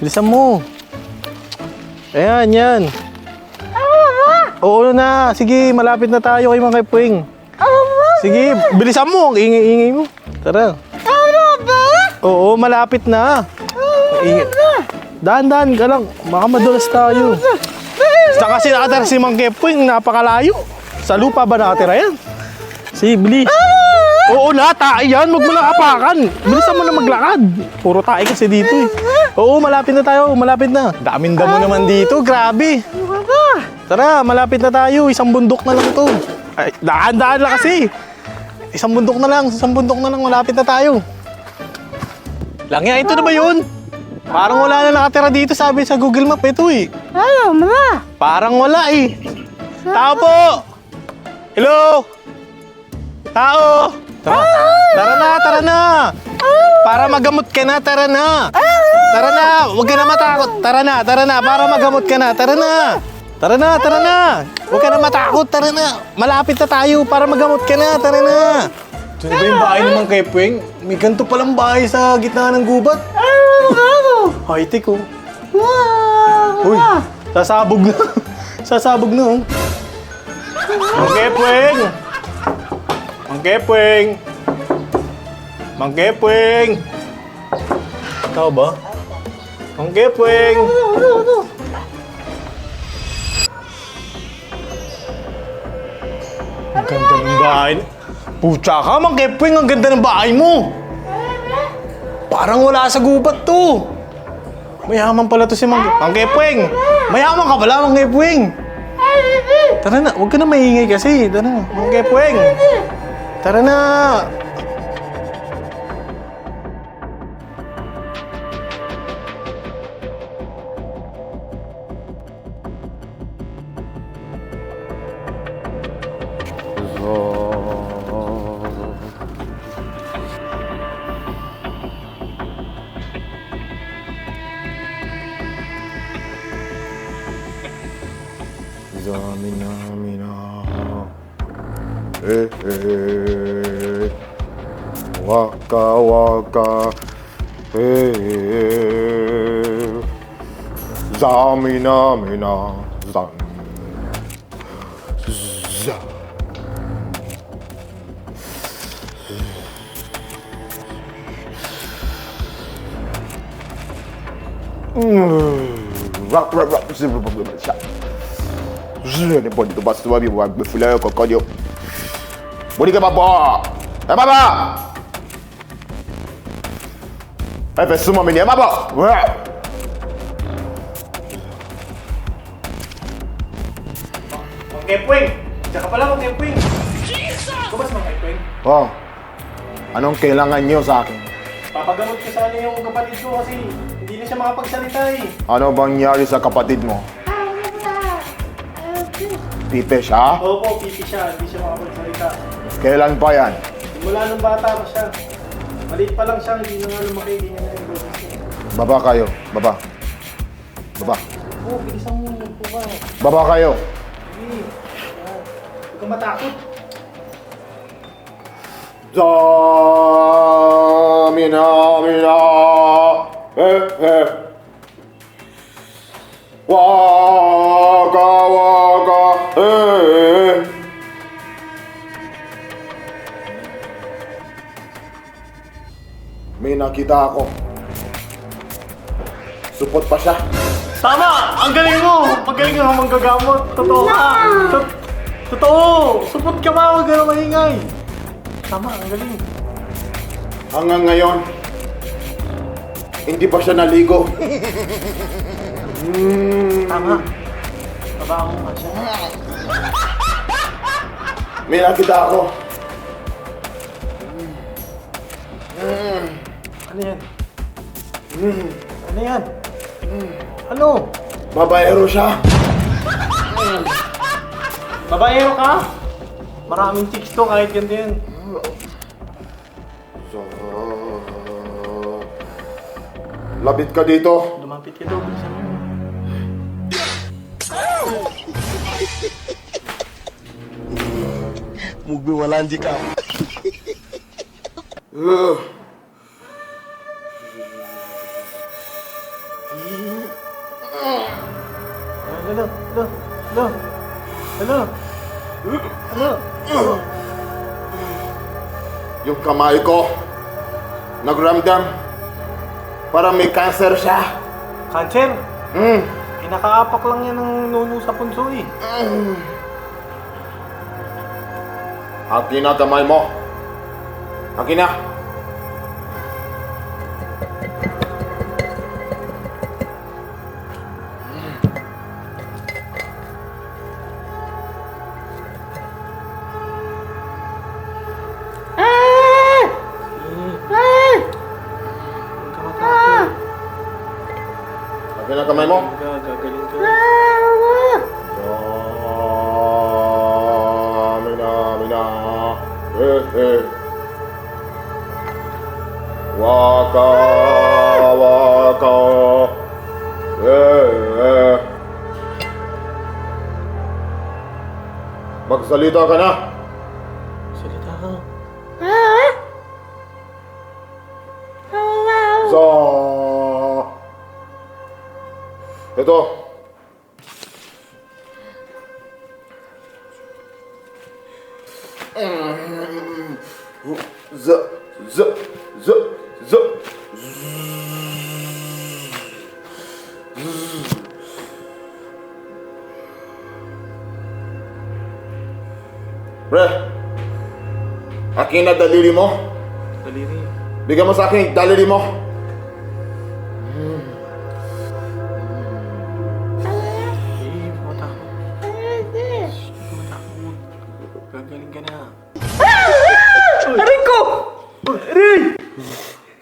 Bilisan mo. Ayan, yan. Oo na. Sige, malapit na tayo kay Mang Kepweng. Sige, bilisan mo. Ang ingay-ingay mo. Tara. Oo, malapit na. Dahan-dahan ka lang. Baka madulas tayo. Saan kasi nakatira si Mang Kepweng? Napakalayo. Sa lupa ba nakatira yan? Sige, bilis. Oo na, tae yan. Huwag mo lang apakan. Bilisan mo na maglakad. Puro tae kasi dito eh. Oo, malapit na tayo. Malapit na. Daming damo naman dito. Grabe. Tara, malapit na tayo. Isang bundok na lang to. Ay, daan-daan lang kasi. Isang bundok na lang. Malapit na tayo. Langya, ito na ba yun? Parang wala na nakatira dito, sabi sa Google Map. Ito eh. Parang wala eh. Tao po! Hello? Tao! Tara na! Para magamot ka na, tara na! Tara na! Huwag ka na matakot! Tara na! Para magamot ka na, tara na! Tara na! Huwag ka na matakot, tara na! Malapit na tayo para magamot ka na, tara na! Ito na ba yung bahay ng Mang Kepweng? May ganito palang bahay sa gitna ng gubat. High-tech oh. Uy, sasabog na. Sasabog na oh. Mang Kepweng! Mang Kepweng! Mang Kepweng! Tao ba? Mang Kepweng! Ang ganda ng bahay. Pucha ka, Mang Kepweng, ang ganda ng bahay mo. Parang wala sa gubat to. Mayaman pala to si Mang Kepweng. Mayaman ka pala, Mang Kepweng. Tara na, huwag ka na maingay kasi. Tara na, Mang Kepweng. Tara na. Zamina, waka waka, zamina mina, zam, za. Rock, ne pode do basto abi wa gbe fule kokodio mo ni ke baba e baba e fe sumo mi ni e baba Mang Kepweng, diyan ka pala Mang Kepweng. Kubas Mang Kepweng. Oh, anong kailangan niyo sa akin? Papagamot ko sana yung kapatid ko kasi hindi na siya makapagsalita eh. Ano bang nangyari sa kapatid mo? Pipe siya? Opo, pipi siya. Hindi siya makapagsalita. Kailan pa yan? Simula nung bata pa siya. Maliit pa lang siya, hindi na nga lumaki. Hindi niya na yung boses niya. Baba kayo. Baba. Oo, bilisan mo. Baba kayo. Sige. Huwag kang matakot. Mina. Waka. May nakita ako. Supot pa siya. Tama! Ang galing mo! Magaling ka manggagamot. Totoo ka. Totoo! Supot ka ba? Huwag ka na maingay. Tama, ang galing. Hanggang ngayon, hindi pa siya naligo. Tama. Trabaho nga siya. May nakita ako. Ano yan? Ano yan? Ano? Babaero siya. Babaero ka? Maraming chicks to kahit ganito yan. Labit ka dito. Lumapit ka daw. Bilisan mo. Mugbiwalaan di ka. Hello? Hello? Hello? Hello? Yung kamay ko, nagramdam. Parang may cancer siya. Cancer? Hmm. Kinakaapak lang yan ng nuno sa punso eh. Akin na kamay mo. Akin na. Huwag ka matakot. Akin na kamay mo. Gagaling ka. Mina. Waka. Magsalita ka na. Salita ka. So, ito. Z. Pre, akin na daliri mo. Daliri. Bigyan mo sa akin daliri mo. Eh, matakot. Matakot. Gagaling ka na. Aray ko! Aray!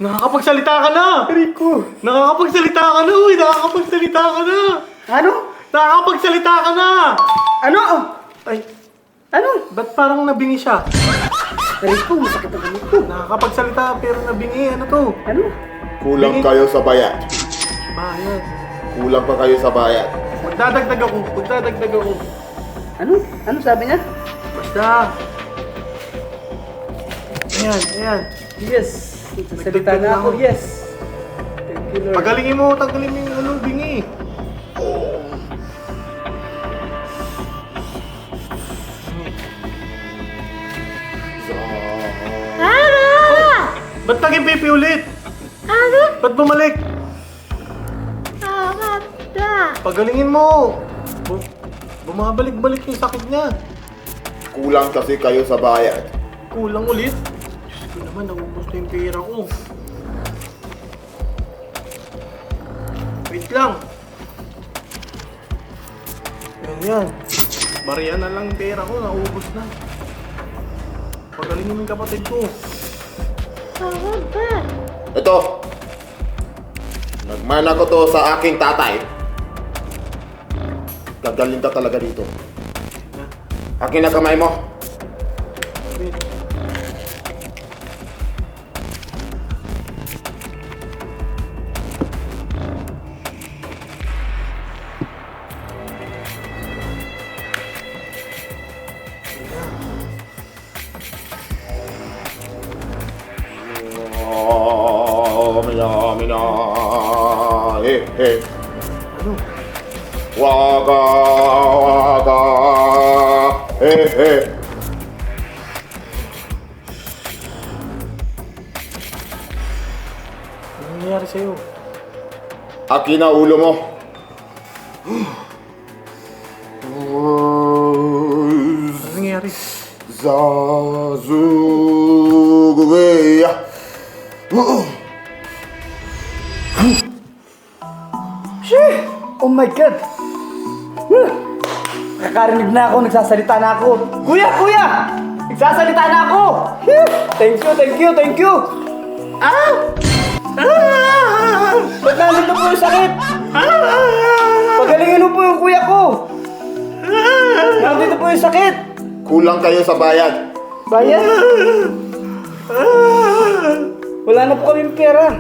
Nakakapagsalita ka na! Aray ko! Nakakapagsalita ka na! Uy, nakakapagsalita ka na! Ano? Nakakapagsalita ka na! Ano? Ay, Ano? ba't parang nabingi siya? Aray ko, masakit ang gamit ko. Nakakapagsalita pero nabingi. Ano to? Ano? Kulang kayo sa bayad. Bayad. Kulang pa kayo sa bayad. Magdadagdag ako. Magdadagdag ako. Ano? Ano sabi niya? Basta. Ayan. Yes! Nagsasalita na ako, yes! Thank you, Lord. Pagalingin mo, tanggalin mo yung ano, bingi. Ba't naging pipi ulit? Ba't bumalik? Pagalingin mo. Bumabalik-balik yung sakit niya. Kulang kasi kayo sa bayad. Kulang ulit. Diyos ko naman, naubos na yung pera ko. Wait lang. Yan. Bariya na lang yung pera ko, naubos na. Pagalingin mo yung kapatid ko. Ito. Nagmana ko to sa aking tatay. Gagaling ka talaga dito. Akin na kamay mo. Wait. Mina. Ano? Waka. Ano nangyayari sa'yo? Akin na ulo mo. Ano nangyayari? Zazugueya. Oh my God! Nakakarinig na ako, nagsasalita na ako. Kuya! Nagsasalita na ako! Thank you! Ba't nandito po yung sakit? Pagalingin mo po yung kuya ko! Nandito po yung sakit! Kulang kayo sa bayad. Bayan! Wala na po kaming pera.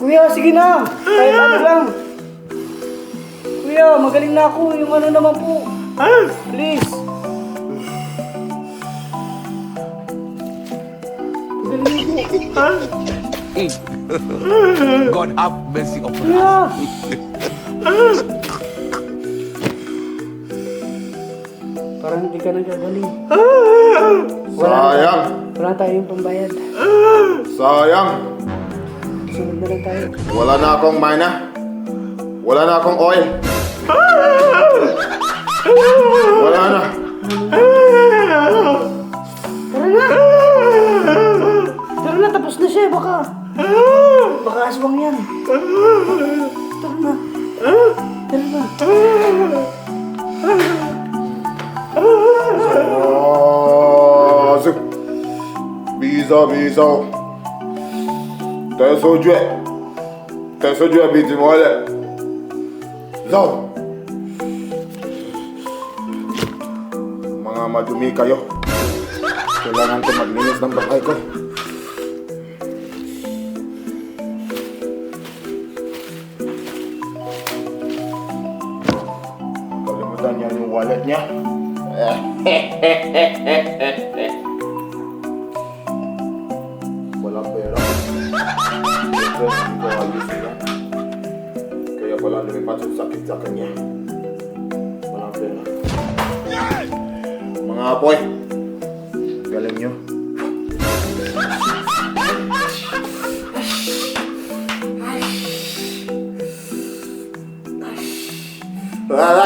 Kuya, sige na. Kahit ano lang. Kuya, magaling na ako. Yung ano naman po. Please. Magaling po. God have mercy upon us. Kuya! Parang hindi ka nagagaling. Sayang! Wala tayong pambayad. Sayang! Sunod na lang tayo. Wala na akong mana. Wala na akong oil. Wala na. Tara na! Tara na, tapos na siya. Baka aswang yan. Tara na. Tara na. Bizarre, bizarre. T'es so dur. T'es so dur, biti mo ulit. Zo. Mga madumi kayo. Kailangan ko maglinis ng bahay ko. Kalimutan niya yung wallet niya. Walang pera. Siyempre, hindi ko ayos nila. Kaya pala lumipat yung sakit sa kanya. Walang pera. Mga apoy, galing nyo. Ah!